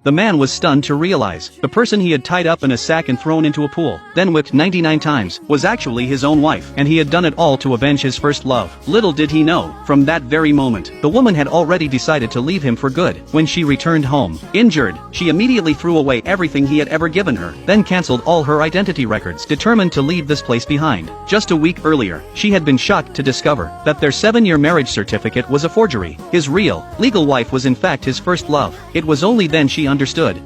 the man was stunned to realize the person he had tied up in a sack and thrown into a pool, then whipped 99 times, was actually his own wife, and he had done it all to avenge his first love. Little did he know, from that very moment, the woman had already decided to leave him for good. When she returned home, injured, she immediately threw away everything he had ever given her, then cancelled all her identity records, determined to leave this place behind. Just a week earlier, she had been shocked to discover that their 7-year marriage certificate was a forgery. His real, legal wife was in fact his first love. It was only then she understood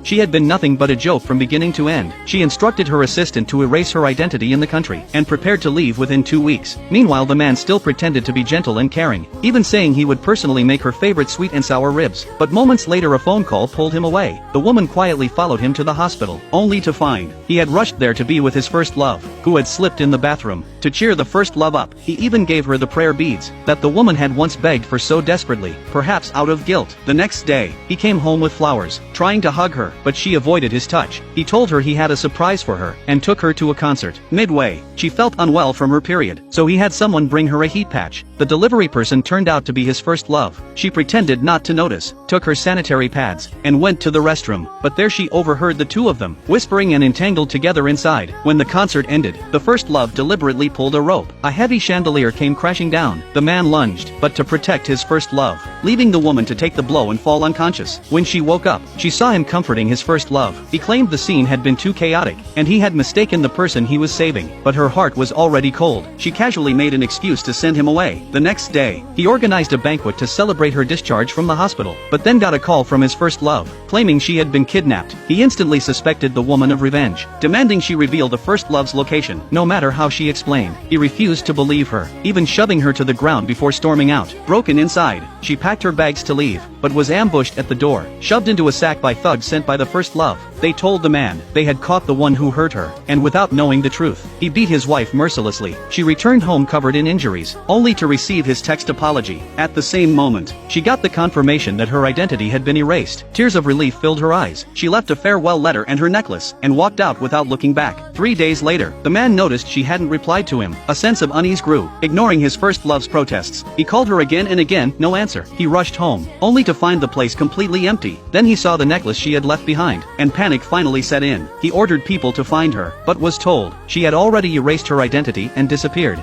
she had been nothing but a joke from beginning to end. She instructed her assistant to erase her identity in the country, and prepared to leave within 2 weeks. Meanwhile, the man still pretended to be gentle and caring, even saying he would personally make her favorite sweet and sour ribs. But moments later a phone call pulled him away. The woman quietly followed him to the hospital, only to find he had rushed there to be with his first love, who had slipped in the bathroom. To cheer the first love up, he even gave her the prayer beads that the woman had once begged for so desperately, perhaps out of guilt. The next day, he came home with flowers, trying to hug her, but she avoided his touch. He told her he had a surprise for her, and took her to a concert. Midway, she felt unwell from her period, so he had someone bring her a heat patch. The delivery person turned out to be his first love. She pretended not to notice, took her sanitary pads, and went to the restroom, but there she overheard the two of them whispering and entangled together inside. When the concert ended, the first love deliberately pulled a rope. A heavy chandelier came crashing down. The man lunged, but to protect his first love, leaving the woman to take the blow and fall unconscious. When she woke up, she saw him comforting his first love. He claimed the scene had been too chaotic, and he had mistaken the person he was saving, but her heart was already cold. She casually made an excuse to send him away. The next day, he organized a banquet to celebrate her discharge from the hospital, but then got a call from his first love, claiming she had been kidnapped. He instantly suspected the woman of revenge, demanding she reveal the first love's location, no matter how she explained. He refused to believe her, even shoving her to the ground before storming out. Broken inside, she packed her bags to leave, but was ambushed at the door, shoved into a sack by thugs sent by the first love. They told the man they had caught the one who hurt her, and without knowing the truth, he beat his wife mercilessly. She returned home covered in injuries, only to receive his text apology. At the same moment, she got the confirmation that her identity had been erased. Tears of relief filled her eyes. She left a farewell letter and her necklace, and walked out without looking back. 3 days later, the man noticed she hadn't replied to him. A sense of unease grew. Ignoring his first love's protests, he called her again and again, no answer. He rushed home, only to find the place completely empty. Then he saw the necklace she had left behind, and panic finally set in. He ordered people to find her, but was told she had already erased her identity and disappeared.